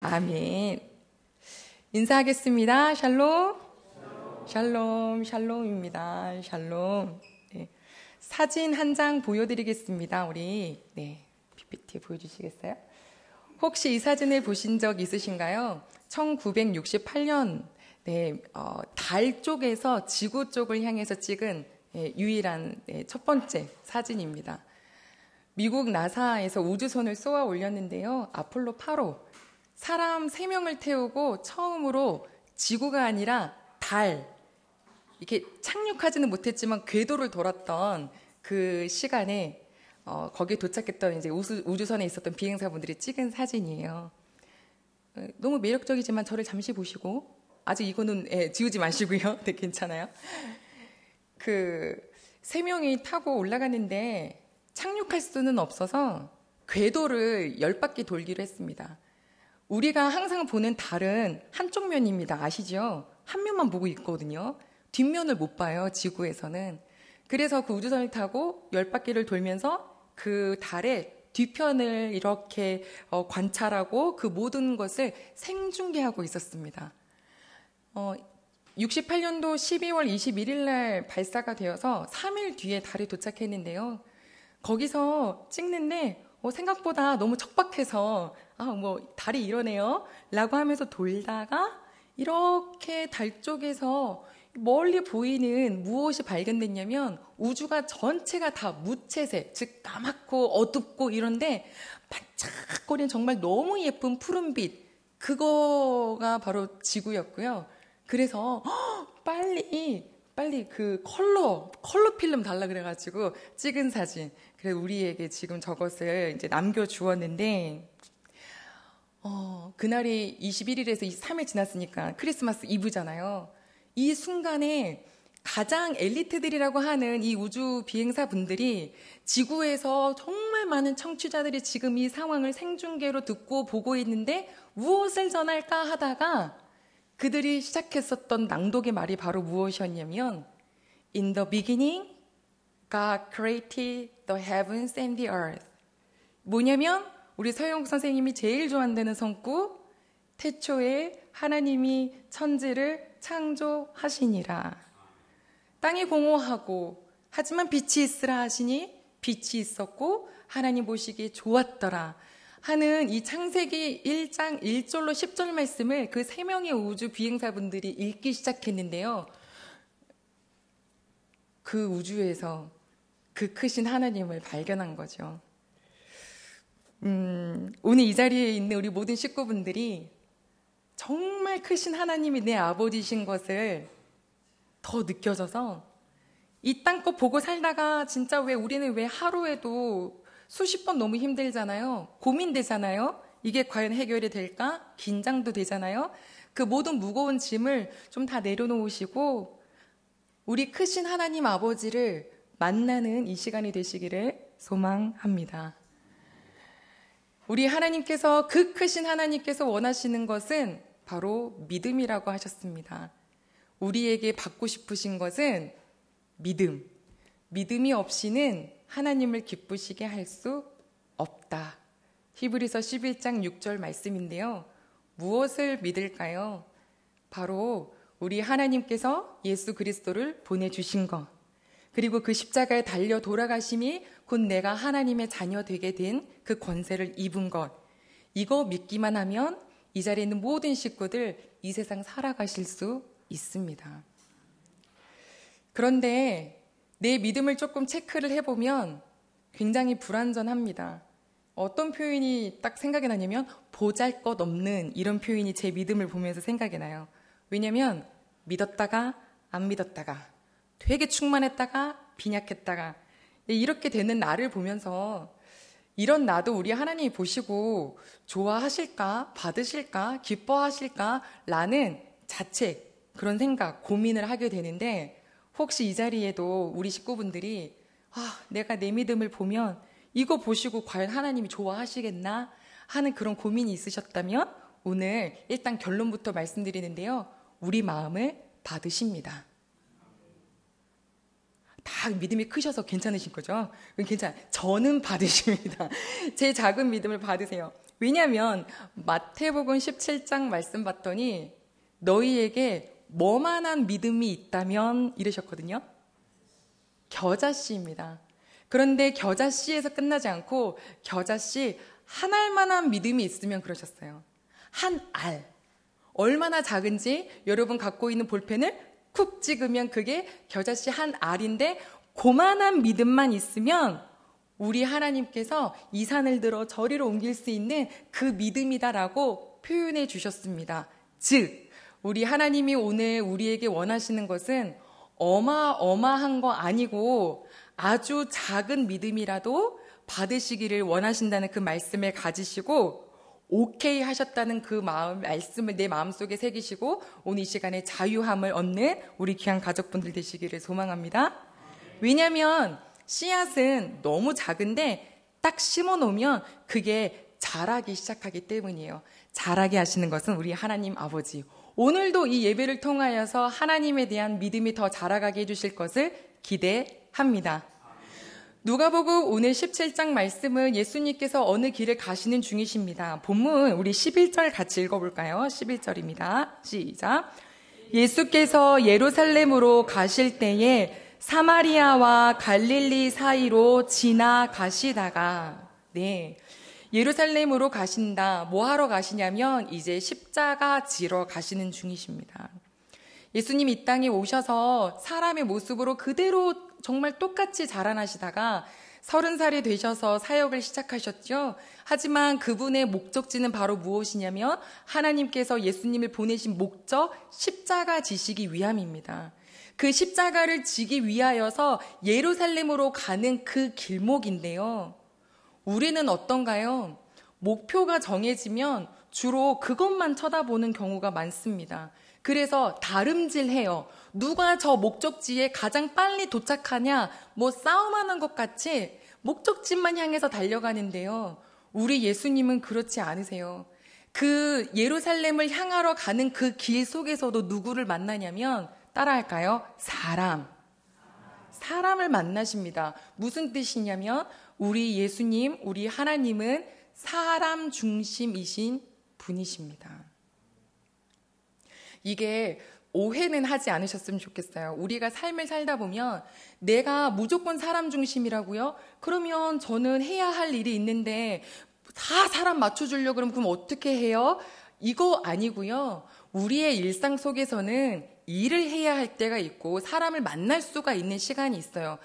아멘. 인사하겠습니다. 샬롬. 샬롬, 샬롬입니다. 샬롬. 네. 사진 한 장 보여드리겠습니다. 우리 PPT 보여주시겠어요? 혹시 이 사진을 보신 적 있으신가요? 1968년 달 쪽에서 지구 쪽을 향해서 찍은 유일한 첫 번째 사진입니다. 미국 나사에서 우주선을 쏘아 올렸는데요. 아폴로 8호. 사람 3명을 태우고 처음으로 지구가 아니라 달, 이렇게 착륙하지는 못했지만 궤도를 돌았던 그 시간에 거기에 도착했던 이제 우주선에 있었던 비행사분들이 찍은 사진이에요. 너무 매력적이지만 저를 잠시 보시고, 아직 이거는 지우지 마시고요. 네, 괜찮아요. 그 3명이 타고 올라가는데 착륙할 수는 없어서 궤도를 10바퀴 돌기로 했습니다. 우리가 항상 보는 달은 한쪽 면입니다. 아시죠? 한 면만 보고 있거든요. 뒷면을 못 봐요, 지구에서는. 그래서 그 우주선을 타고 10바퀴를 돌면서 그 달의 뒤편을 이렇게 관찰하고 그 모든 것을 생중계하고 있었습니다. 68년도 12월 21일 날 발사가 되어서 3일 뒤에 달에 도착했는데요. 거기서 찍는데 생각보다 너무 척박해서 달이 이러네요 라고 하면서 돌다가 이렇게 달 쪽에서 멀리 보이는 무엇이 발견됐냐면 우주가 전체가 다 무채색, 즉 까맣고 어둡고 이런데 반짝거리는 정말 너무 예쁜 푸른빛, 그거가 바로 지구였고요. 그래서 빨리 그 컬러 필름 달라 그래가지고 찍은 사진. 그래서 우리에게 지금 저것을 이제 남겨주었는데, 그날이 21일에서 23일 지났으니까 크리스마스 이브잖아요. 이 순간에 가장 엘리트들이라고 하는 이 우주 비행사 분들이 지구에서 정말 많은 청취자들이 지금 이 상황을 생중계로 듣고 보고 있는데 무엇을 전할까 하다가 그들이 시작했었던 낭독의 말이 바로 무엇이었냐면 In the beginning, God created the heavens and the earth. 뭐냐면 우리 서영욱 선생님이 제일 좋아한다는 성구, 태초에 하나님이 천지를 창조하시니라. 땅이 공허하고 하지만 빛이 있으라 하시니 빛이 있었고 하나님 보시기에 좋았더라 하는 이 창세기 1장 1절로 10절 말씀을 그 3명의 우주 비행사분들이 읽기 시작했는데요. 그 우주에서 그 크신 하나님을 발견한 거죠. 오늘 이 자리에 있는 우리 모든 식구분들이 정말 크신 하나님이 내 아버지신 것을 더 느껴져서 이 땅껏 보고 살다가 진짜 우리는 왜 하루에도 수십 번 너무 힘들잖아요. 고민되잖아요. 이게 과연 해결이 될까? 긴장도 되잖아요. 그 모든 무거운 짐을 좀 다 내려놓으시고 우리 크신 하나님 아버지를 만나는 이 시간이 되시기를 소망합니다. 우리 하나님께서, 그 크신 하나님께서 원하시는 것은 바로 믿음이라고 하셨습니다. 우리에게 받고 싶으신 것은 믿음. 믿음이 없이는 하나님을 기쁘시게 할 수 없다. 히브리서 11장 6절 말씀인데요. 무엇을 믿을까요? 바로 우리 하나님께서 예수 그리스도를 보내주신 것, 그리고 그 십자가에 달려 돌아가심이 곧 내가 하나님의 자녀 되게 된 그 권세를 입은 것, 이거 믿기만 하면 이 자리에 있는 모든 식구들 이 세상 살아가실 수 있습니다. 그런데 내 믿음을 조금 체크를 해보면 굉장히 불완전합니다. 어떤 표현이 딱 생각이 나냐면 보잘것없는 이런 표현이 제 믿음을 보면서 생각이 나요. 왜냐면 믿었다가 안 믿었다가 되게 충만했다가 빈약했다가 이렇게 되는 나를 보면서 이런 나도 우리 하나님이 보시고 좋아하실까, 받으실까, 기뻐하실까 라는 자책, 그런 생각, 고민을 하게 되는데, 혹시 이 자리에도 우리 식구분들이 내가 내 믿음을 보면 이거 보시고 과연 하나님이 좋아하시겠나 하는 그런 고민이 있으셨다면 오늘 일단 결론부터 말씀드리는데요. 우리 마음을 받으십니다. 다 믿음이 크셔서 괜찮으신 거죠? 괜찮아요. 저는 받으십니다. 제 작은 믿음을 받으세요. 왜냐하면 마태복음 17장 말씀 봤더니 너희에게 뭐만한 믿음이 있다면 이러셨거든요. 겨자씨입니다. 그런데 겨자씨에서 끝나지 않고 겨자씨 한 알만한 믿음이 있으면 그러셨어요. 한 알. 얼마나 작은지 여러분 갖고 있는 볼펜을 쿡 찍으면 그게 겨자씨 한 알인데 그만한 믿음만 있으면 우리 하나님께서 이 산을 들어 저리로 옮길 수 있는 그 믿음이다라고 표현해 주셨습니다. 즉 우리 하나님이 오늘 우리에게 원하시는 것은 어마어마한 거 아니고 아주 작은 믿음이라도 받으시기를 원하신다는 그 말씀을 가지시고 오케이 하셨다는 그 말씀을 내 마음속에 새기시고 오늘 이 시간에 자유함을 얻는 우리 귀한 가족분들 되시기를 소망합니다. 왜냐하면 씨앗은 너무 작은데 딱 심어놓으면 그게 자라기 시작하기 때문이에요. 자라게 하시는 것은 우리 하나님 아버지. 오늘도 이 예배를 통하여서 하나님에 대한 믿음이 더 자라가게 해주실 것을 기대합니다. 누가복음 오늘 17장 말씀은 예수님께서 어느 길을 가시는 중이십니다. 본문 우리 11절 같이 읽어볼까요? 11절입니다. 시작. 예수께서 예루살렘으로 가실 때에 사마리아와 갈릴리 사이로 지나가시다가 예루살렘으로 가신다. 뭐 하러 가시냐면 이제 십자가 지러 가시는 중이십니다. 예수님 이 땅에 오셔서 사람의 모습으로 그대로 정말 똑같이 자라나시다가 30살이 되셔서 사역을 시작하셨죠. 하지만 그분의 목적지는 바로 무엇이냐면 하나님께서 예수님을 보내신 목적 십자가 지시기 위함입니다. 그 십자가를 지기 위하여서 예루살렘으로 가는 그 길목인데요. 우리는 어떤가요? 목표가 정해지면 주로 그것만 쳐다보는 경우가 많습니다. 그래서 다름질해요. 누가 저 목적지에 가장 빨리 도착하냐, 싸움하는 것 같이 목적지만 향해서 달려가는데요. 우리 예수님은 그렇지 않으세요. 그 예루살렘을 향하러 가는 그 길 속에서도 누구를 만나냐면 따라할까요? 사람을 만나십니다. 무슨 뜻이냐면 우리 예수님, 우리 하나님은 사람 중심이신 분이십니다. 이게 오해는 하지 않으셨으면 좋겠어요. 우리가 삶을 살다 보면 내가 무조건 사람 중심이라고요? 그러면 저는 해야 할 일이 있는데 다 사람 맞춰주려고 그럼 어떻게 해요? 이거 아니고요. 우리의 일상 속에서는 일을 해야 할 때가 있고 사람을 만날 수가 있는 시간이 있어요.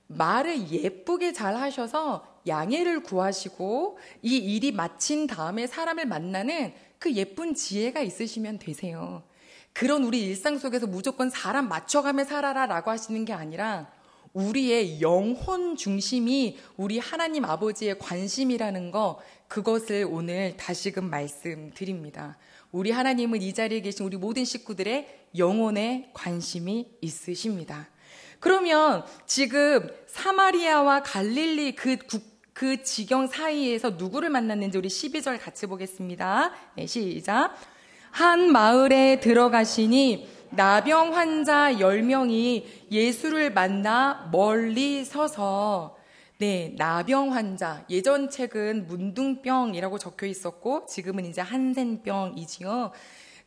말을 예쁘게 잘 하셔서 양해를 구하시고 이 일이 마친 다음에 사람을 만나는 그 예쁜 지혜가 있으시면 되세요. 그런 우리 일상 속에서 무조건 사람 맞춰가며 살아라 라고 하시는 게 아니라 우리의 영혼 중심이 우리 하나님 아버지의 관심이라는 거, 그것을 오늘 다시금 말씀드립니다. 우리 하나님은 이 자리에 계신 우리 모든 식구들의 영혼에 관심이 있으십니다. 그러면 지금 사마리아와 갈릴리 그 지경 사이에서 누구를 만났는지 우리 12절 같이 보겠습니다. 시작. 한 마을에 들어가시니 나병 환자 10명이 예수를 만나 멀리 서서, 나병 환자, 예전 책은 문둥병이라고 적혀 있었고 지금은 이제 한센병이지요.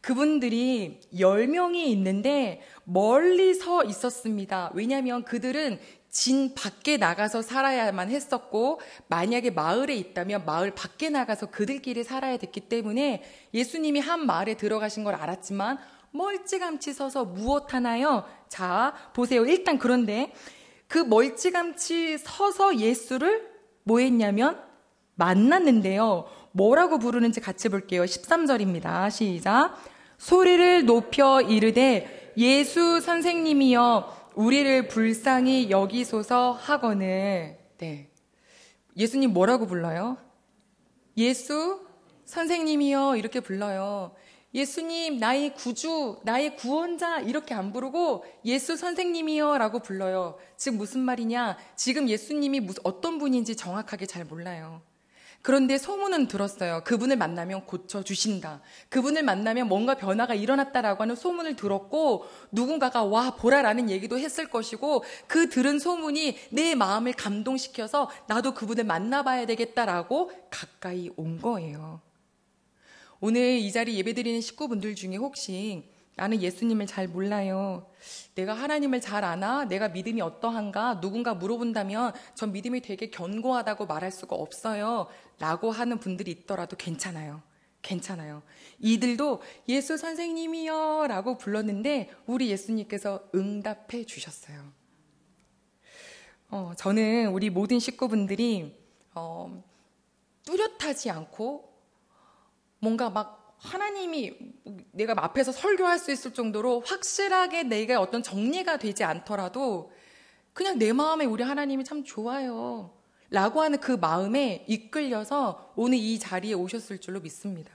그분들이 10명이 있는데 멀리 서 있었습니다. 왜냐하면 그들은 진 밖에 나가서 살아야만 했었고 만약에 마을에 있다면 마을 밖에 나가서 그들끼리 살아야 됐기 때문에 예수님이 한 마을에 들어가신 걸 알았지만 멀찌감치 서서 무엇 하나요? 자, 보세요. 일단 그런데 그 멀찌감치 서서 예수를 뭐 했냐면 만났는데요. 뭐라고 부르는지 같이 볼게요. 13절입니다. 시작. 소리를 높여 이르되 예수 선생님이여 우리를 불쌍히 여기소서 하거늘. 예수님 뭐라고 불러요? 예수 선생님이여 이렇게 불러요. 예수님 나의 구주, 나의 구원자 이렇게 안 부르고 예수 선생님이여 라고 불러요. 즉 무슨 말이냐? 지금 예수님이 어떤 분인지 정확하게 잘 몰라요. 그런데 소문은 들었어요. 그분을 만나면 고쳐주신다. 그분을 만나면 뭔가 변화가 일어났다라고 하는 소문을 들었고, 누군가가 와 보라라는 얘기도 했을 것이고, 그 들은 소문이 내 마음을 감동시켜서 나도 그분을 만나봐야 되겠다라고 가까이 온 거예요. 오늘 이 자리 예배드리는 식구분들 중에 혹시 나는 예수님을 잘 몰라요. 내가 하나님을 잘 아나? 내가 믿음이 어떠한가? 누군가 물어본다면 전 믿음이 되게 견고하다고 말할 수가 없어요. 라고 하는 분들이 있더라도 괜찮아요. 괜찮아요. 이들도 예수 선생님이요 라고 불렀는데 우리 예수님께서 응답해 주셨어요. 저는 우리 모든 식구분들이 뚜렷하지 않고 뭔가 막 하나님이 내가 앞에서 설교할 수 있을 정도로 확실하게 내가 어떤 정리가 되지 않더라도 그냥 내 마음에 우리 하나님이 참 좋아요 라고 하는 그 마음에 이끌려서 오늘 이 자리에 오셨을 줄로 믿습니다.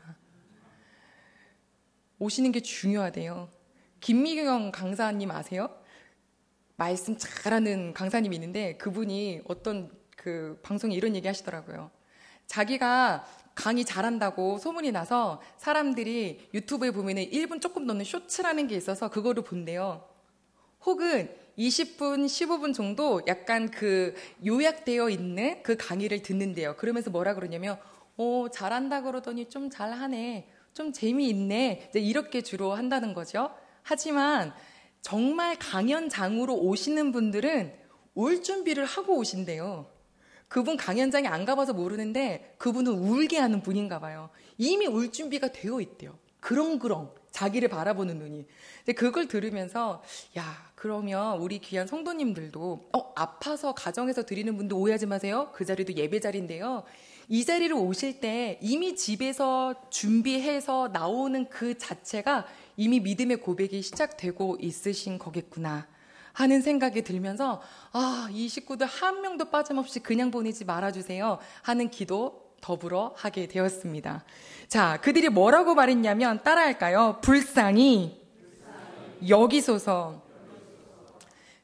오시는 게 중요하대요. 김미경 강사님 아세요? 말씀 잘하는 강사님이 있는데 그분이 어떤 그 방송에 이런 얘기 하시더라고요. 자기가 강의 잘한다고 소문이 나서 사람들이 유튜브에 보면은 1분 조금 넘는 쇼츠라는 게 있어서 그거를 본대요. 혹은 20분, 15분 정도 약간 그 요약되어 있는 그 강의를 듣는데요. 그러면서 뭐라 그러냐면, 잘한다 그러더니 좀 잘하네. 좀 재미있네. 이제 이렇게 주로 한다는 거죠. 하지만 정말 강연장으로 오시는 분들은 올 준비를 하고 오신대요. 그분 강연장에 안 가봐서 모르는데 그분은 울게 하는 분인가 봐요. 이미 울 준비가 되어 있대요. 그렁그렁 자기를 바라보는 눈이. 근데 그걸 들으면서 그러면 우리 귀한 성도님들도 아파서 가정에서 드리는 분도 오해하지 마세요. 그 자리도 예배 자리인데요. 이 자리로 오실 때 이미 집에서 준비해서 나오는 그 자체가 이미 믿음의 고백이 시작되고 있으신 거겠구나 하는 생각이 들면서 이 식구들 한 명도 빠짐없이 그냥 보내지 말아주세요 하는 기도 더불어 하게 되었습니다. 자, 그들이 뭐라고 말했냐면 따라할까요? 불쌍히 여기소서.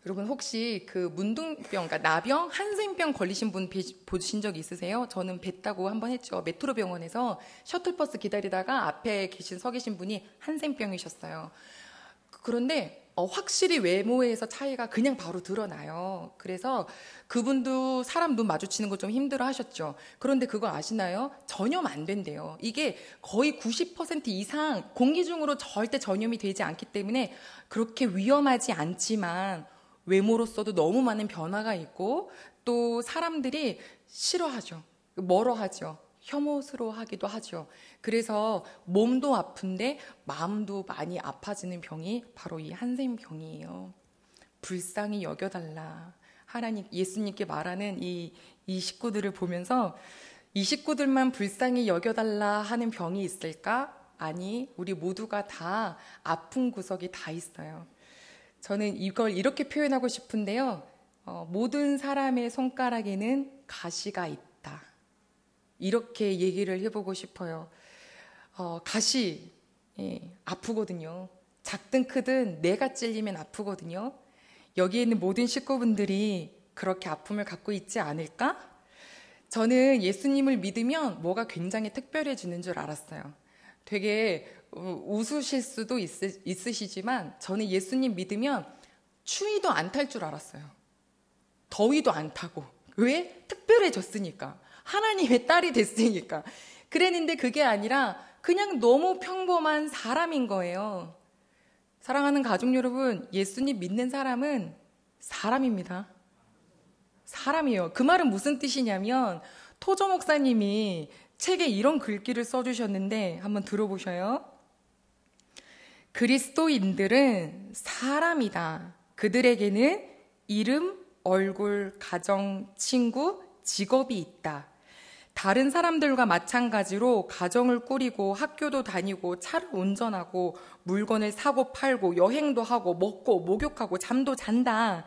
여러분 혹시 그 문둥병, 그러니까 나병, 한센병 걸리신 분 보신 적 있으세요? 저는 뵀다고 한번 했죠. 메트로 병원에서 셔틀버스 기다리다가 앞에 서 계신 분이 한센병이셨어요. 그런데 확실히 외모에서 차이가 그냥 바로 드러나요. 그래서 그분도 사람 눈 마주치는 거 좀 힘들어 하셨죠. 그런데 그거 아시나요? 전염 안 된대요. 이게 거의 90% 이상 공기 중으로 절대 전염이 되지 않기 때문에 그렇게 위험하지 않지만 외모로서도 너무 많은 변화가 있고 또 사람들이 싫어하죠. 멀어하죠. 혐오스러워하기도 하죠. 그래서 몸도 아픈데 마음도 많이 아파지는 병이 바로 이 한센병이에요. 불쌍히 여겨달라. 하나님, 예수님께 말하는 이 식구들을 보면서 이 식구들만 불쌍히 여겨달라 하는 병이 있을까? 아니, 우리 모두가 다 아픈 구석이 다 있어요. 저는 이걸 이렇게 표현하고 싶은데요. 모든 사람의 손가락에는 가시가 있다. 이렇게 얘기를 해보고 싶어요. 가시 아프거든요. 작든 크든 내가 찔리면 아프거든요. 여기에 있는 모든 식구분들이 그렇게 아픔을 갖고 있지 않을까? 저는 예수님을 믿으면 뭐가 굉장히 특별해지는 줄 알았어요. 되게 웃으실 수도 있으시지만 저는 예수님 믿으면 추위도 안 탈 줄 알았어요. 더위도 안 타고. 왜? 특별해졌으니까. 하나님의 딸이 됐으니까. 그랬는데 그게 아니라 그냥 너무 평범한 사람인 거예요. 사랑하는 가족 여러분, 예수님 믿는 사람은 사람입니다. 사람이에요. 그 말은 무슨 뜻이냐면 토저 목사님이 책에 이런 글귀를 써주셨는데 한번 들어보셔요. 그리스도인들은 사람이다. 그들에게는 이름, 얼굴, 가정, 친구, 직업이 있다. 다른 사람들과 마찬가지로 가정을 꾸리고 학교도 다니고 차를 운전하고 물건을 사고 팔고 여행도 하고 먹고 목욕하고 잠도 잔다.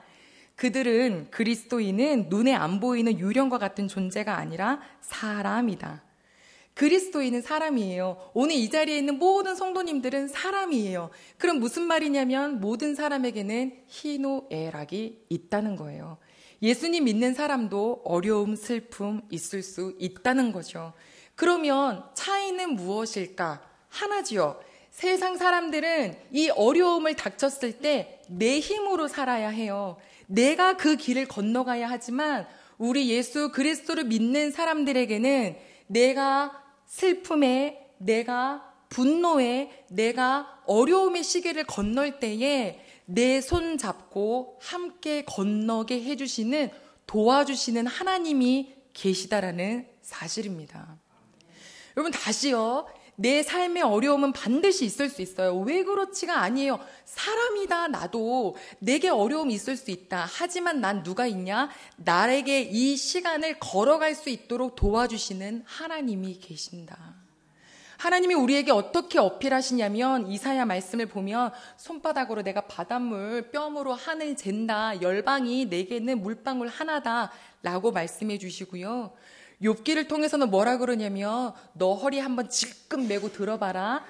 그들은 그리스도인은 눈에 안 보이는 유령과 같은 존재가 아니라 사람이다. 그리스도인은 사람이에요. 오늘 이 자리에 있는 모든 성도님들은 사람이에요. 그럼 무슨 말이냐면 모든 사람에게는 희노애락이 있다는 거예요. 예수님 믿는 사람도 어려움, 슬픔 있을 수 있다는 거죠. 그러면 차이는 무엇일까? 하나지요. 세상 사람들은 이 어려움을 닥쳤을 때 내 힘으로 살아야 해요. 내가 그 길을 건너가야 하지만 우리 예수 그리스도를 믿는 사람들에게는 내가 슬픔에, 내가 분노에, 내가 어려움의 시기를 건널 때에 내 손 잡고 함께 건너게 해주시는, 도와주시는 하나님이 계시다라는 사실입니다. 여러분, 다시요. 내 삶의 어려움은 반드시 있을 수 있어요. 왜 그렇지가 아니에요. 사람이다. 나도 내게 어려움이 있을 수 있다. 하지만 난 누가 있냐? 나에게 이 시간을 걸어갈 수 있도록 도와주시는 하나님이 계신다. 하나님이 우리에게 어떻게 어필하시냐면 이사야 말씀을 보면 손바닥으로 내가 바닷물 뼘으로 하늘 잰다. 열방이 내게는 물방울 하나다 라고 말씀해 주시고요. 욥기를 통해서는 뭐라 그러냐면 너 허리 한번 질끈 매고 들어봐라.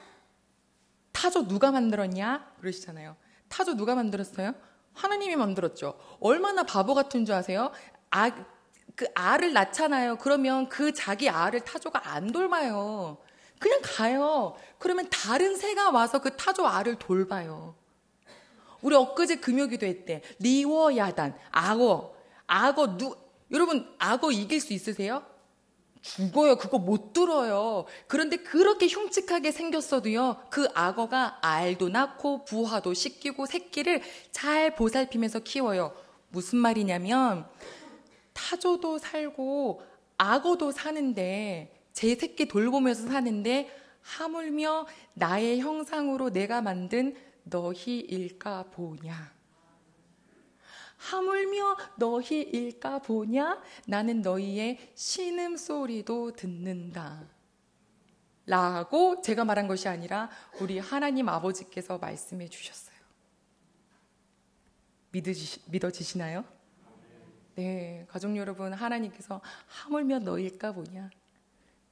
타조 누가 만들었냐? 그러시잖아요. 타조 누가 만들었어요? 하나님이 만들었죠. 얼마나 바보 같은 줄 아세요? 그 알을 낳잖아요. 그러면 그 자기 알을 타조가 안 돌봐요. 그냥 가요. 그러면 다른 새가 와서 그 타조 알을 돌봐요. 우리 엊그제 금요기도 했대. 리워야단, 여러분 악어 이길 수 있으세요? 죽어요. 그거 못 들어요. 그런데 그렇게 흉측하게 생겼어도요, 그 악어가 알도 낳고 부화도 시키고 새끼를 잘 보살피면서 키워요. 무슨 말이냐면 타조도 살고 악어도 사는데, 제 새끼 돌보면서 사는데 하물며 나의 형상으로 내가 만든 너희일까 보냐. 하물며 너희일까 보냐? 나는 너희의 신음소리도 듣는다 라고 제가 말한 것이 아니라 우리 하나님 아버지께서 말씀해 주셨어요. 믿어지시나요? 네, 가족 여러분, 하나님께서 하물며 너희일까 보냐,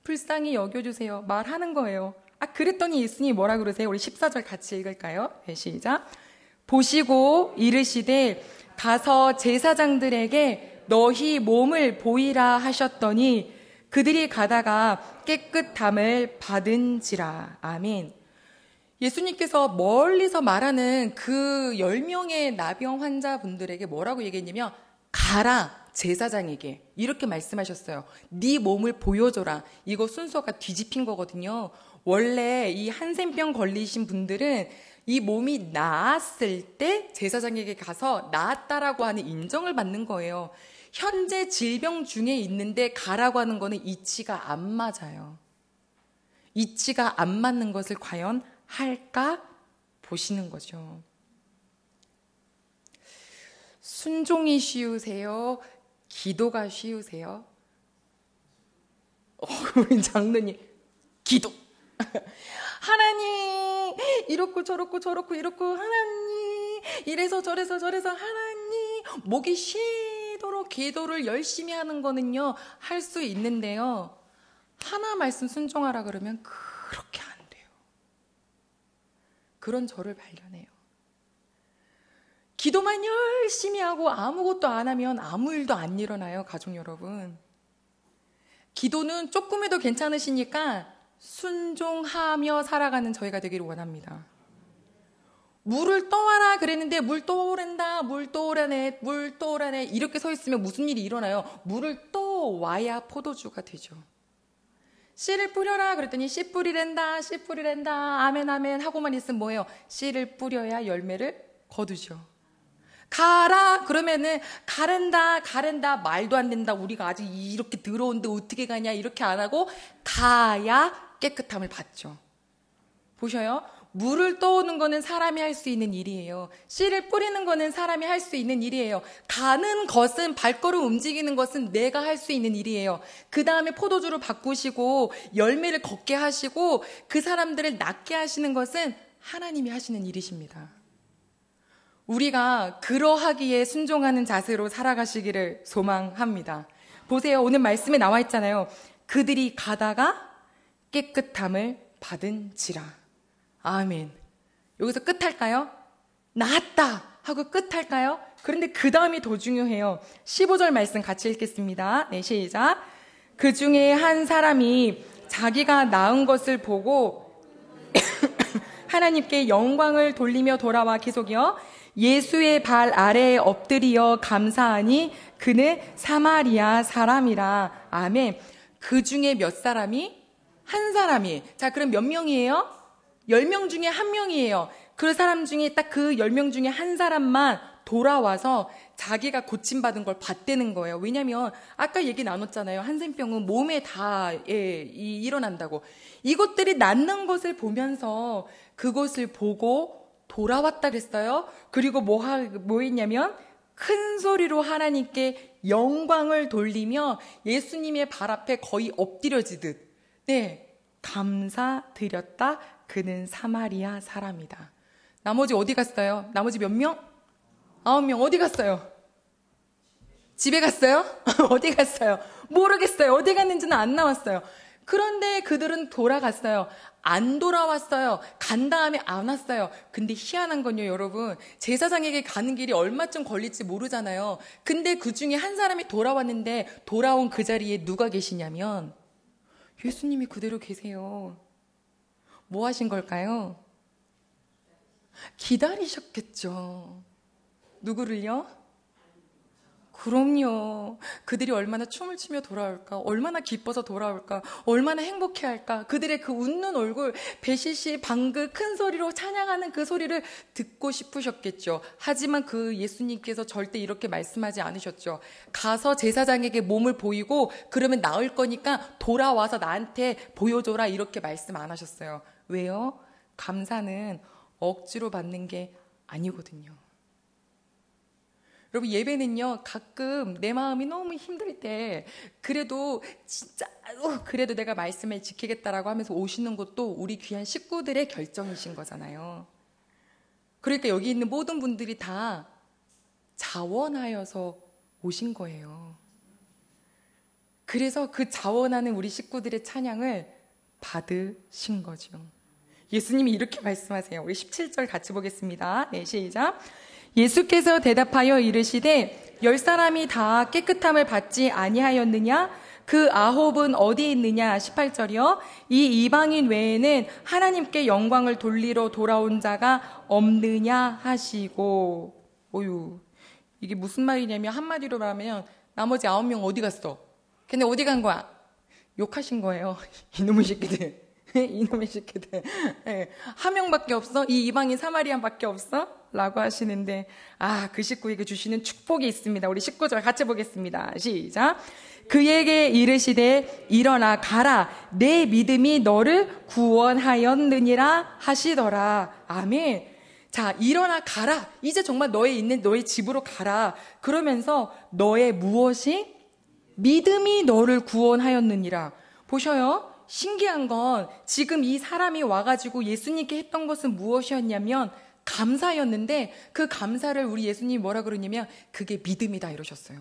불쌍히 여겨주세요 말하는 거예요. 그랬더니 예수님이 뭐라 그러세요? 우리 14절 같이 읽을까요? 네, 시작. 보시고 이르시되 가서 제사장들에게 너희 몸을 보이라 하셨더니 그들이 가다가 깨끗함을 받은지라. 아멘. 예수님께서 멀리서 말하는 그 10명의 나병 환자분들에게 뭐라고 얘기했냐면 가라 제사장에게 이렇게 말씀하셨어요. 네 몸을 보여줘라. 이거 순서가 뒤집힌 거거든요. 원래 이 한센병 걸리신 분들은 이 몸이 나았을 때 제사장에게 가서 나았다라고 하는 인정을 받는 거예요. 현재 질병 중에 있는데 가라고 하는 거는 이치가 안 맞아요. 이치가 안 맞는 것을 과연 할까 보시는 거죠. 순종이 쉬우세요? 기도가 쉬우세요? 우리 장로님 기도. 하나님 이렇고 저렇고 이렇고 하나님 이래서 저래서 하나님 목이 쉬도록 기도를 열심히 하는 거는요 할 수 있는데요, 하나 말씀 순종하라 그러면 그렇게 안 돼요. 그런 저를 발견해요. 기도만 열심히 하고 아무것도 안 하면 아무 일도 안 일어나요. 가족 여러분, 기도는 조금이라도 괜찮으시니까 순종하며 살아가는 저희가 되기를 원합니다. 물을 떠와라 그랬는데 물 떠오른다, 물 떠오라네, 물 떠오라네 이렇게 서 있으면 무슨 일이 일어나요? 물을 떠와야 포도주가 되죠. 씨를 뿌려라 그랬더니 씨 뿌리랜다, 씨 뿌리랜다, 아멘 아멘 하고만 있으면 뭐예요? 씨를 뿌려야 열매를 거두죠. 가라 그러면은 가랜다 말도 안 된다, 우리가 아직 이렇게 더러운데 어떻게 가냐 이렇게 안 하고 가야 깨끗함을 받죠. 보셔요. 물을 떠오는 거는 사람이 할 수 있는 일이에요. 씨를 뿌리는 거는 사람이 할 수 있는 일이에요. 가는 것은, 발걸음 움직이는 것은 내가 할 수 있는 일이에요. 그 다음에 포도주를 바꾸시고 열매를 걷게 하시고 그 사람들을 낫게 하시는 것은 하나님이 하시는 일이십니다. 우리가 그러하기에 순종하는 자세로 살아가시기를 소망합니다. 보세요. 오늘 말씀에 나와 있잖아요. 그들이 가다가 깨끗함을 받은지라. 아멘. 여기서 끝할까요? 나았다 하고 끝할까요? 그런데 그 다음이 더 중요해요. 15절 말씀 같이 읽겠습니다. 네, 시작. 그 중에 한 사람이 자기가 낳은 것을 보고 하나님께 영광을 돌리며 돌아와 계속이요. 예수의 발 아래에 엎드리어 감사하니 그는 사마리아 사람이라. 아멘. 그 중에 몇 사람이? 한 사람이. 자, 그럼 몇 명이에요? 10명 중에 한 명이에요. 그 사람 중에 딱 그 10명 중에 한 사람만 돌아와서 자기가 고침받은 걸 봤다는 거예요. 왜냐면 아까 얘기 나눴잖아요. 한센병은 몸에 다 일어난다고. 이것들이 낫는 것을 보면서 그것을 보고 돌아왔다 그랬어요. 그리고 뭐 했냐면 큰 소리로 하나님께 영광을 돌리며 예수님의 발 앞에 거의 엎드려지듯 감사드렸다. 그는 사마리아 사람이다. 나머지 어디 갔어요? 나머지 몇 명? 9명 어디 갔어요? 집에 갔어요? 어디 갔어요? 모르겠어요. 어디 갔는지는 안 나왔어요. 그런데 그들은 돌아갔어요. 안 돌아왔어요. 간 다음에 안 왔어요. 근데 희한한 건요, 여러분. 제사장에게 가는 길이 얼마쯤 걸릴지 모르잖아요. 근데 그 중에 한 사람이 돌아왔는데 돌아온 그 자리에 누가 계시냐면 예수님이 그대로 계세요. 뭐 하신 걸까요? 기다리셨겠죠. 누구를요? 그럼요. 그들이 얼마나 춤을 추며 돌아올까, 얼마나 기뻐서 돌아올까, 얼마나 행복해할까. 그들의 그 웃는 얼굴, 배시시 방긋 큰 소리로 찬양하는 그 소리를 듣고 싶으셨겠죠. 하지만 그 예수님께서 절대 이렇게 말씀하지 않으셨죠. 가서 제사장에게 몸을 보이고 그러면 나을 거니까 돌아와서 나한테 보여줘라 이렇게 말씀 안 하셨어요. 왜요? 감사는 억지로 받는 게 아니거든요. 여러분, 예배는요, 가끔 내 마음이 너무 힘들 때 그래도 진짜 그래도 내가 말씀을 지키겠다라고 하면서 오시는 것도 우리 귀한 식구들의 결정이신 거잖아요. 그러니까 여기 있는 모든 분들이 다 자원하여서 오신 거예요. 그래서 그 자원하는 우리 식구들의 찬양을 받으신 거죠. 예수님이 이렇게 말씀하세요. 우리 17절 같이 보겠습니다. 네, 시작. 예수께서 대답하여 이르시되 10사람이 다 깨끗함을 받지 아니하였느냐? 그 9은 어디 있느냐? 18절이요. 이 이방인 외에는 하나님께 영광을 돌리러 돌아온 자가 없느냐 하시고. 오유, 이게 무슨 말이냐면 한마디로 말하면 나머지 9명 어디 갔어? 근데 어디 간 거야? 욕하신 거예요. 이놈의 새끼들. 이놈의 새끼들. 한 명밖에 없어? 이 이방인 사마리안밖에 없어? 라고 하시는데 그 식구에게 주시는 축복이 있습니다. 우리 19절 같이 보겠습니다. 시작. 그에게 이르시되 일어나 가라. 내 믿음이 너를 구원하였느니라 하시더라. 아멘. 자, 일어나 가라. 이제 정말 너의 집으로 가라. 그러면서 너의 무엇이? 믿음이 너를 구원하였느니라. 보셔요. 신기한 건 지금 이 사람이 와가지고 예수님께 했던 것은 무엇이었냐면 감사였는데 그 감사를 우리 예수님이 뭐라 그러냐면 그게 믿음이다 이러셨어요.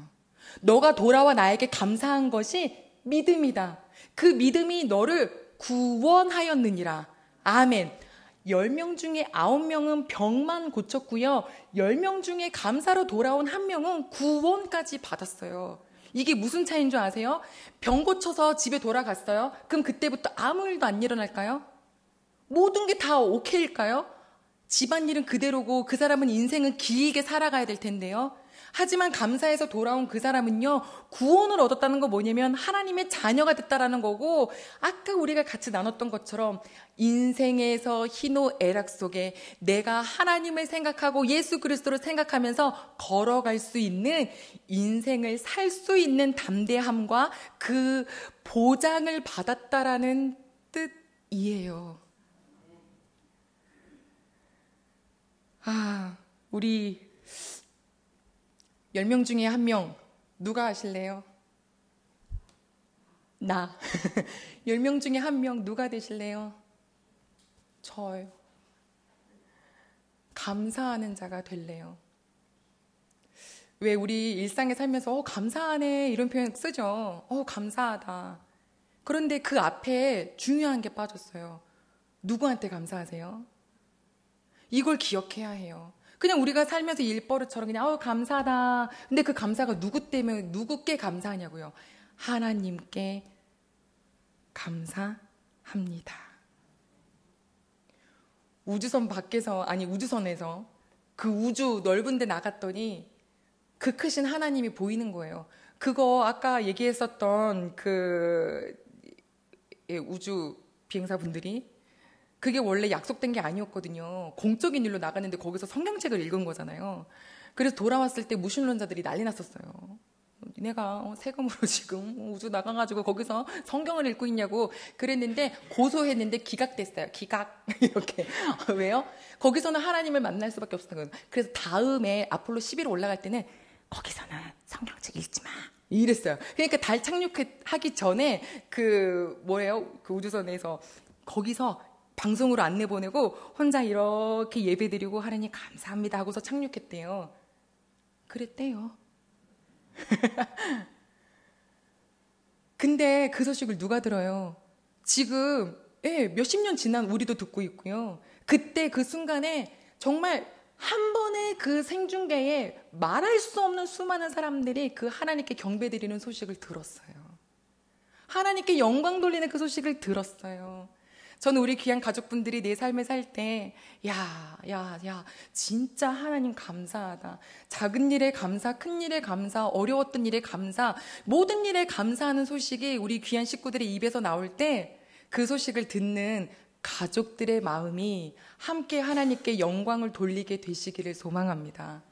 너가 돌아와 나에게 감사한 것이 믿음이다. 그 믿음이 너를 구원하였느니라. 아멘. 10명 중에 9명은 병만 고쳤고요. 10명 중에 감사로 돌아온 1명은 구원까지 받았어요. 이게 무슨 차이인 줄 아세요? 병 고쳐서 집에 돌아갔어요. 그럼 그때부터 아무 일도 안 일어날까요? 모든 게 다 오케이일까요? 집안일은 그대로고 그 사람은 인생은 길게 살아가야 될 텐데요. 하지만 감사해서 돌아온 그 사람은요, 구원을 얻었다는 거 뭐냐면 하나님의 자녀가 됐다라는 거고, 아까 우리가 같이 나눴던 것처럼 인생에서 희노애락 속에 내가 하나님을 생각하고 예수 그리스도를 생각하면서 걸어갈 수 있는 인생을 살 수 있는 담대함과 그 보장을 받았다라는 뜻이에요. 우리 10명 중에 1명 누가 하실래요? 나. 10명 중에 1명 누가 되실래요? 저요. 감사하는 자가 될래요. 왜 우리 일상에 살면서 감사하네 이런 표현 쓰죠. 감사하다. 그런데 그 앞에 중요한 게 빠졌어요. 누구한테 감사하세요? 이걸 기억해야 해요. 그냥 우리가 살면서 일버릇처럼 그냥 감사하다. 근데 그 감사가 누구 때문에 누구께 감사하냐고요. 하나님께 감사합니다. 우주선에서 그 우주 넓은 데 나갔더니 그 크신 하나님이 보이는 거예요. 그거 아까 얘기했었던 우주 비행사분들이 그게 원래 약속된 게 아니었거든요. 공적인 일로 나갔는데 거기서 성경책을 읽은 거잖아요. 그래서 돌아왔을 때 무신론자들이 난리 났었어요. 니네가 세금으로 지금 우주 나가가지고 거기서 성경을 읽고 있냐고 그랬는데 고소했는데 기각됐어요. 기각. 이렇게. 왜요? 거기서는 하나님을 만날 수밖에 없었던 거예요. 그래서 다음에 아폴로 11호 올라갈 때는 거기서는 성경책 읽지 마. 이랬어요. 그러니까 달 착륙하기 전에 그 우주선에서 거기서 방송으로 안내 보내고 혼자 이렇게 예배드리고 하나님 감사합니다 하고서 착륙했대요. 그랬대요. 근데 그 소식을 누가 들어요? 지금 몇십 년 지난 우리도 듣고 있고요. 그때 그 순간에 정말 한 번의 그 생중계에 말할 수 없는 수많은 사람들이 그 하나님께 경배드리는 소식을 들었어요. 하나님께 영광 돌리는 그 소식을 들었어요. 저는 우리 귀한 가족분들이 내 삶을 살 때, 진짜 하나님 감사하다. 작은 일에 감사, 큰 일에 감사, 어려웠던 일에 감사, 모든 일에 감사하는 소식이 우리 귀한 식구들의 입에서 나올 때 그 소식을 듣는 가족들의 마음이 함께 하나님께 영광을 돌리게 되시기를 소망합니다.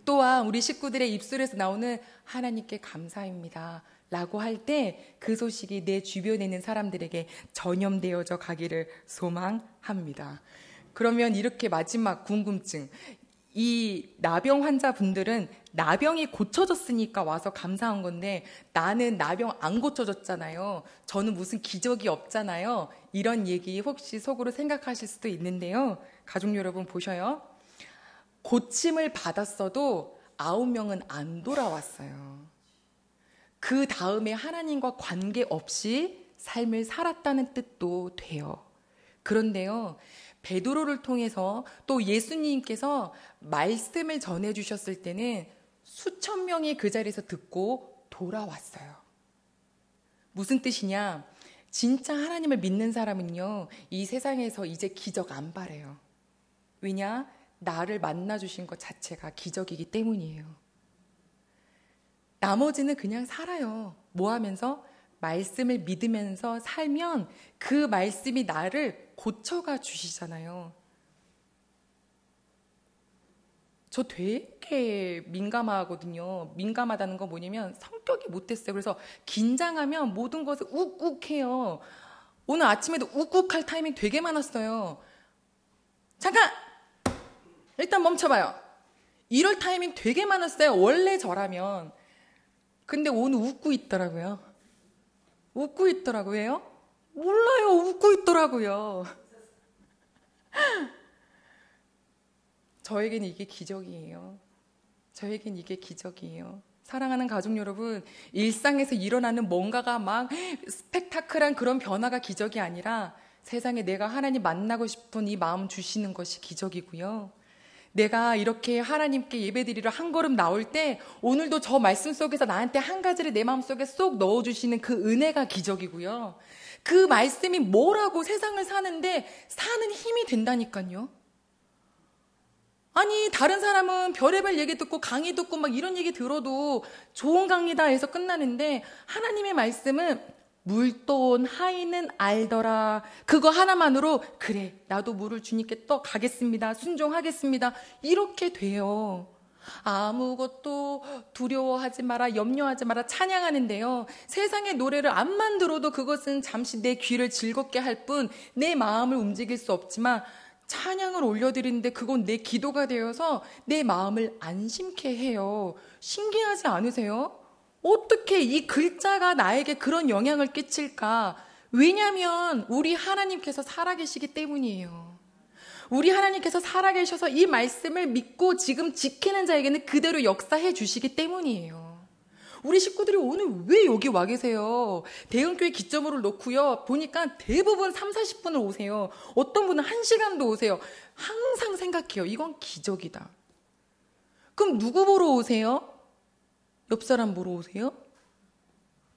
또한 우리 식구들의 입술에서 나오는 하나님께 감사합니다 라고 할 때 그 소식이 내 주변에 있는 사람들에게 전염되어져 가기를 소망합니다. 그러면 이렇게 마지막 궁금증. 이 나병 환자분들은 나병이 고쳐졌으니까 와서 감사한 건데 나는 나병 안 고쳐졌잖아요. 저는 무슨 기적이 없잖아요. 이런 얘기 혹시 속으로 생각하실 수도 있는데요. 가족 여러분 보셔요. 고침을 받았어도 9명은 안 돌아왔어요. 그 다음에 하나님과 관계없이 삶을 살았다는 뜻도 돼요. 그런데요, 베드로를 통해서 또 예수님께서 말씀을 전해주셨을 때는 수천 명이 그 자리에서 듣고 돌아왔어요. 무슨 뜻이냐? 진짜 하나님을 믿는 사람은요, 이 세상에서 이제 기적 안 바래요. 왜냐? 나를 만나주신 것 자체가 기적이기 때문이에요. 나머지는 그냥 살아요. 뭐 하면서? 말씀을 믿으면서 살면 그 말씀이 나를 고쳐가 주시잖아요. 저 되게 민감하거든요. 민감하다는 건 뭐냐면 성격이 못됐어요. 그래서 긴장하면 모든 것을 욱욱해요. 오늘 아침에도 욱욱할 타이밍 되게 많았어요. 잠깐! 일단 멈춰봐요. 이럴 타이밍 되게 많았어요. 원래 저라면. 근데 오늘 웃고 있더라고요. 웃고 있더라고요. 몰라요. 웃고 있더라고요. 저에게는 이게 기적이에요. 저에겐 이게 기적이에요. 사랑하는 가족 여러분, 일상에서 일어나는 뭔가가 막 스펙타클한 그런 변화가 기적이 아니라 세상에 내가 하나님 만나고 싶은 이 마음 주시는 것이 기적이고요. 내가 이렇게 하나님께 예배드리러 한 걸음 나올 때 오늘도 저 말씀 속에서 나한테 한 가지를 내 마음속에 쏙 넣어주시는 그 은혜가 기적이고요. 그 말씀이 뭐라고 세상을 사는데 사는 힘이 된다니까요. 아니 다른 사람은 별의별 얘기 듣고 강의 듣고 막 이런 얘기 들어도 좋은 강의다 해서 끝나는데 하나님의 말씀은 물도 온 하인은 알더라. 그거 하나만으로 그래 나도 물을 주님께 떠 가겠습니다. 순종하겠습니다. 이렇게 돼요. 아무것도 두려워하지 마라, 염려하지 마라 찬양하는데요. 세상의 노래를 암만 들어도 그것은 잠시 내 귀를 즐겁게 할 뿐 내 마음을 움직일 수 없지만 찬양을 올려드리는데 그건 내 기도가 되어서 내 마음을 안심케 해요. 신기하지 않으세요? 어떻게 이 글자가 나에게 그런 영향을 끼칠까? 왜냐하면 우리 하나님께서 살아계시기 때문이에요. 우리 하나님께서 살아계셔서 이 말씀을 믿고 지금 지키는 자에게는 그대로 역사해 주시기 때문이에요. 우리 식구들이 오늘 왜 여기 와 계세요? 대형교회 기점으로 놓고요. 보니까 대부분 3, 40분을 오세요. 어떤 분은 1시간도 오세요. 항상 생각해요. 이건 기적이다. 그럼 누구 보러 오세요? 옆 사람 보러 오세요?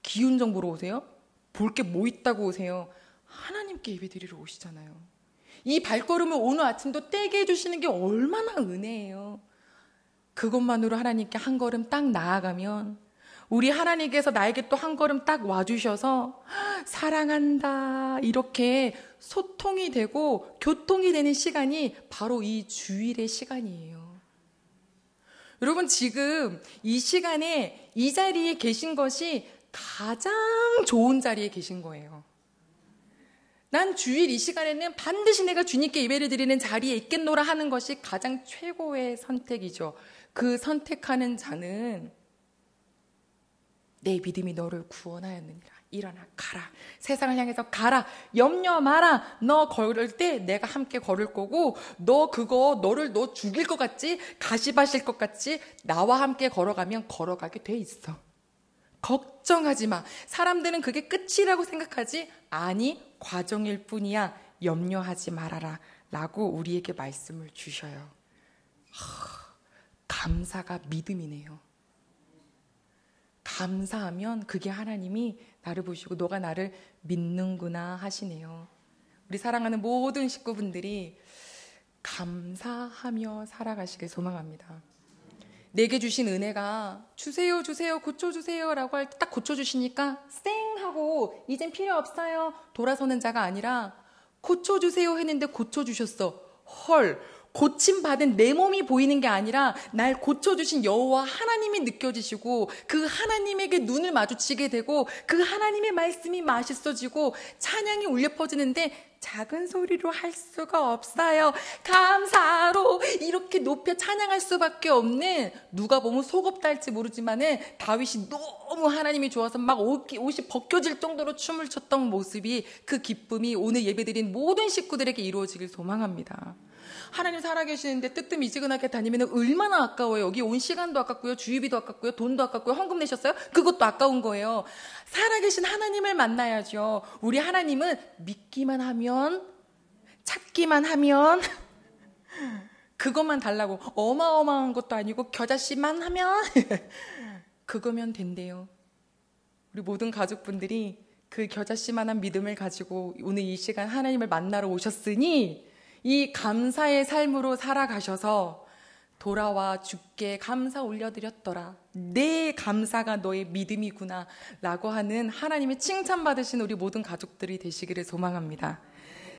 기운정 보러 오세요? 볼 게 뭐 있다고 오세요? 하나님께 예배드리러 오시잖아요. 이 발걸음을 오늘 아침도 떼게 해주시는 게 얼마나 은혜예요. 그것만으로 하나님께 한 걸음 딱 나아가면 우리 하나님께서 나에게 또 한 걸음 딱 와주셔서 사랑한다 이렇게 소통이 되고 교통이 되는 시간이 바로 이 주일의 시간이에요. 여러분 지금 이 시간에 이 자리에 계신 것이 가장 좋은 자리에 계신 거예요. 난 주일 이 시간에는 반드시 내가 주님께 예배를 드리는 자리에 있겠노라 하는 것이 가장 최고의 선택이죠. 그 선택하는 자는 내 믿음이 너를 구원하였느니라. 일어나 가라. 세상을 향해서 가라. 염려 마라. 너 걸을 때 내가 함께 걸을 거고 너 죽일 것 같지? 가시밭일 것 같지? 나와 함께 걸어가면 걸어가게 돼 있어. 걱정하지 마. 사람들은 그게 끝이라고 생각하지? 아니, 과정일 뿐이야. 염려하지 말아라. 라고 우리에게 말씀을 주셔요. 감사가 믿음이네요. 감사하면 그게 하나님이 나를 보시고 너가 나를 믿는구나 하시네요. 우리 사랑하는 모든 식구분들이 감사하며 살아가시길 소망합니다. 내게 주신 은혜가 주세요 고쳐주세요 라고 할 때 딱 고쳐주시니까 쌩 하고 이젠 필요 없어요 돌아서는 자가 아니라 고쳐주세요 했는데 고쳐주셨어. 헐, 고침받은 내 몸이 보이는 게 아니라 날 고쳐주신 여호와 하나님이 느껴지시고 그 하나님에게 눈을 마주치게 되고 그 하나님의 말씀이 맛있어지고 찬양이 울려 퍼지는데 작은 소리로 할 수가 없어요. 감사로 이렇게 높여 찬양할 수밖에 없는, 누가 보면 속없다 할지 모르지만은 다윗이 너무 하나님이 좋아서 막 옷이 벗겨질 정도로 춤을 췄던 모습이, 그 기쁨이 오늘 예배드린 모든 식구들에게 이루어지길 소망합니다. 하나님 살아계시는데 뜨뜻미지근하게 다니면 얼마나 아까워요. 여기 온 시간도 아깝고요, 주유비도 아깝고요, 돈도 아깝고요, 헌금 내셨어요? 그것도 아까운 거예요. 살아계신 하나님을 만나야죠. 우리 하나님은 믿기만 하면, 찾기만 하면 그것만 달라고, 어마어마한 것도 아니고 겨자씨만 하면 그거면 된대요. 우리 모든 가족분들이 그 겨자씨만한 믿음을 가지고 오늘 이 시간 하나님을 만나러 오셨으니 이 감사의 삶으로 살아가셔서 돌아와 주께 감사 올려드렸더라. 내 감사가 너의 믿음이구나 라고 하는 하나님의 칭찬받으신 우리 모든 가족들이 되시기를 소망합니다.